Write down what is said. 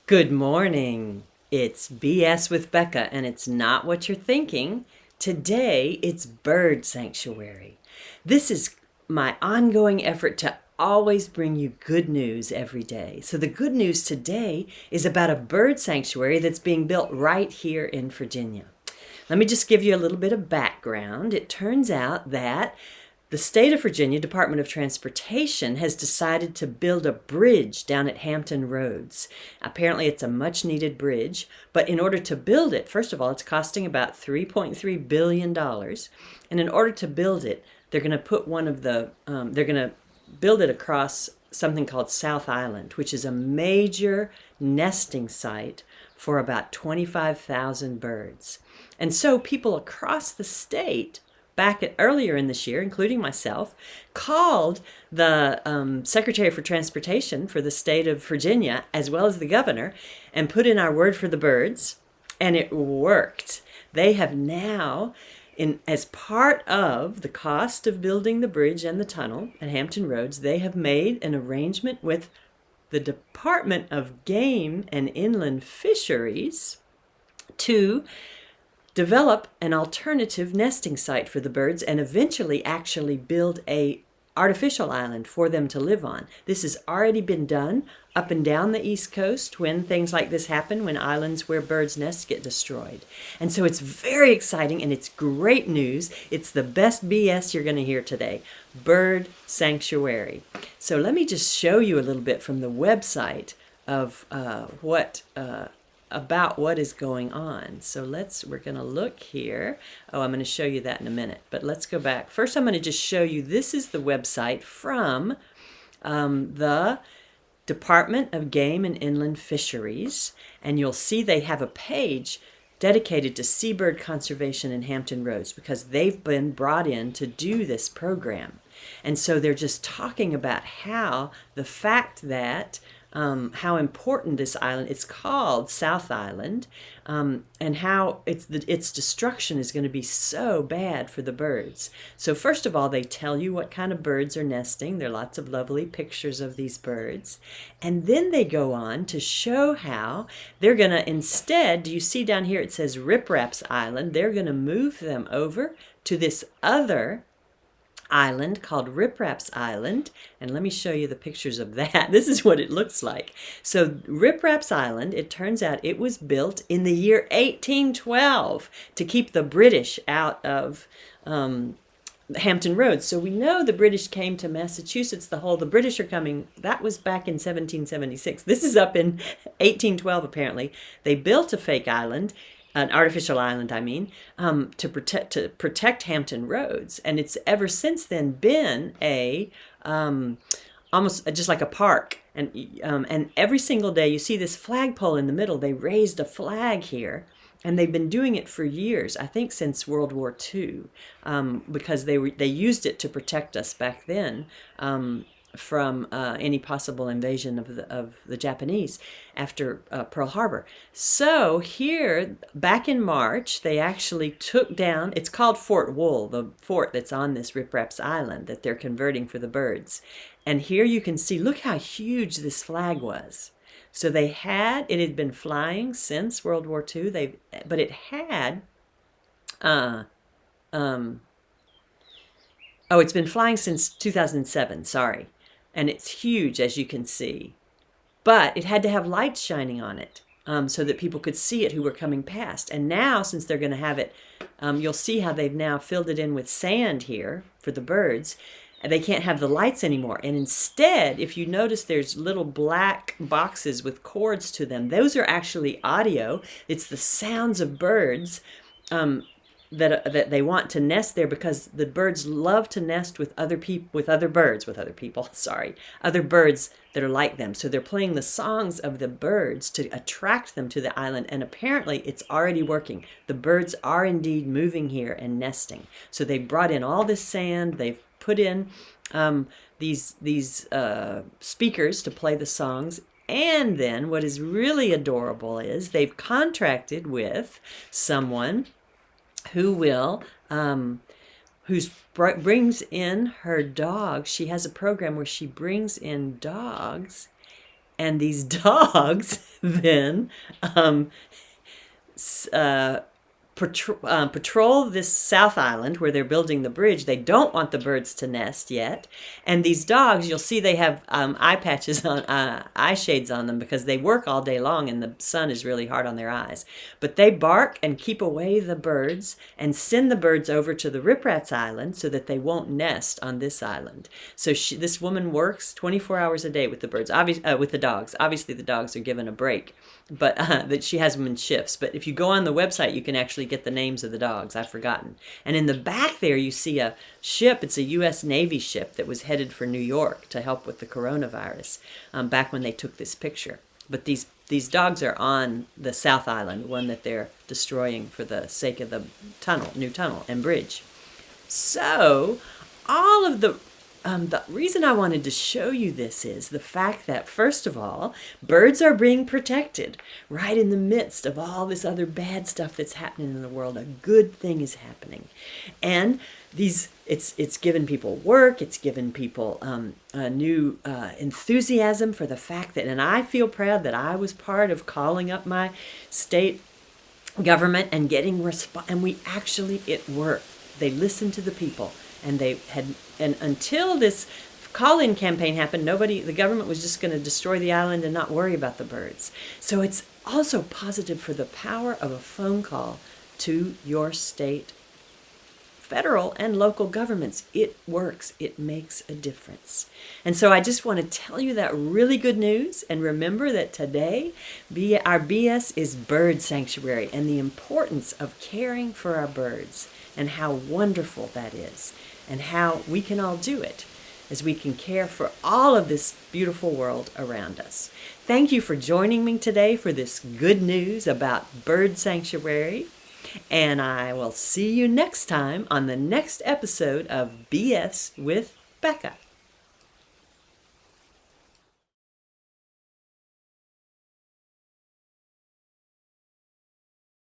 Good morning. It's BS with Becca, and it's not what you're thinking. Today, it's Bird Sanctuary. This is my ongoing effort to always bring you good news every day. So, the good news today is about a bird sanctuary that's being built right here in Virginia. Let me just give you a little bit of background. It turns out that the state of Virginia Department of Transportation has decided to build a bridge down at Hampton Roads. Apparently, it's a much needed bridge, but in order to build it, first of all, it's costing about $3.3 billion. And in order to build it, they're going to put they're going to build it across something called South Island, which is a major nesting site for about 25,000 birds. And so people across the state earlier in this year, including myself, called the Secretary for Transportation for the state of Virginia, as well as the governor, and put in our word for the birds, and it worked. They have now, as part of the cost of building the bridge and the tunnel at Hampton Roads, they have made an arrangement with the Department of Game and Inland Fisheries to develop an alternative nesting site for the birds and eventually actually build a artificial island for them to live on. This has already been done up and down the East Coast when things like this happen, when islands where birds' nests get destroyed. And so it's very exciting and it's great news. It's the best BS you're going to hear today. Bird Sanctuary. So let me just show you a little bit from the website of about what is going on. So we're going to look here. Oh, I'm going to show you that in a minute, but let's go back. First, I'm going to just show you, this is the website from the Department of Game and Inland Fisheries, and you'll see they have a page dedicated to seabird conservation in Hampton Roads because they've been brought in to do this program. And so they're just talking about how the fact that how important this island, it's called South Island, and how its destruction is going to be so bad for the birds. So first of all, they tell you what kind of birds are nesting. There are lots of lovely pictures of these birds. And then they go on to show how they're going to instead, do you see down here it says Rip Raps Island, they're going to move them over to this other island called Rip Raps Island, and let me show you the pictures of that. This is what it looks like. So Rip Raps Island, it turns out it was built in the year 1812 to keep the British out of Hampton Roads. So we know the British came to Massachusetts. The British are coming. That was back in 1776. This is up in 1812 apparently. They built a fake island, an artificial island, to protect Hampton Roads, and it's ever since then been a almost just like a park. And every single day you see this flagpole in the middle. They raised a flag here, and they've been doing it for years. I think since World War II, because they used it to protect us back then. From any possible invasion of the Japanese after Pearl Harbor. So here, back in March, they actually took down, it's called Fort Wool, the fort that's on this Rip Raps Island that they're converting for the birds. And here you can see, look how huge this flag was. So it had been flying since World War II, but it had, it's been flying since 2007, sorry. And it's huge, as you can see. But it had to have lights shining on it so that people could see it who were coming past. And now, since they're going to have it, you'll see how they've now filled it in with sand here for the birds. And they can't have the lights anymore. And instead, if you notice, there's little black boxes with cords to them. Those are actually audio. It's the sounds of birds that they want to nest there, because the birds love to nest with other birds that are like them. So they're playing the songs of the birds to attract them to the island, and apparently it's already working. The birds are indeed moving here and nesting. So they brought in all this sand. They've put in these speakers to play the songs. And then what is really adorable is they've contracted with someone who brings in her dog. She has a program where she brings in dogs And these dogs then patrol this South Island where they're building the bridge. They don't want the birds to nest yet. And these dogs, you'll see they have eye patches on, eye shades on them because they work all day long and the sun is really hard on their eyes. But they bark and keep away the birds and send the birds over to the Riprats Island so that they won't nest on this island. So this woman works 24 hours a day with the birds, with the dogs. Obviously, the dogs are given a break, but that she has them in shifts. But if you go on the website, you can actually get the names of the dogs. I've forgotten. And in the back there, you see a ship. It's a U.S. Navy ship that was headed for New York to help with the coronavirus back when they took this picture. But these dogs are on the South Island, one that they're destroying for the sake of the new tunnel and bridge. So all of the reason I wanted to show you this is the fact that, first of all, birds are being protected right in the midst of all this other bad stuff that's happening in the world. A good thing is happening. And it's given people work. It's given people a new enthusiasm for the fact that, and I feel proud that I was part of calling up my state government and getting response. And it worked. They listened to the people. And until this call-in campaign happened, the government was just going to destroy the island and not worry about the birds. So it's also positive for the power of a phone call to your state, federal and local governments. It works. It makes a difference. And so I just want to tell you that really good news. And remember that today, our BS is Bird Sanctuary and the importance of caring for our birds and how wonderful that is and how we can all do it as we can care for all of this beautiful world around us. Thank you for joining me today for this good news about Bird Sanctuary. And I will see you next time on the next episode of BS with Becca.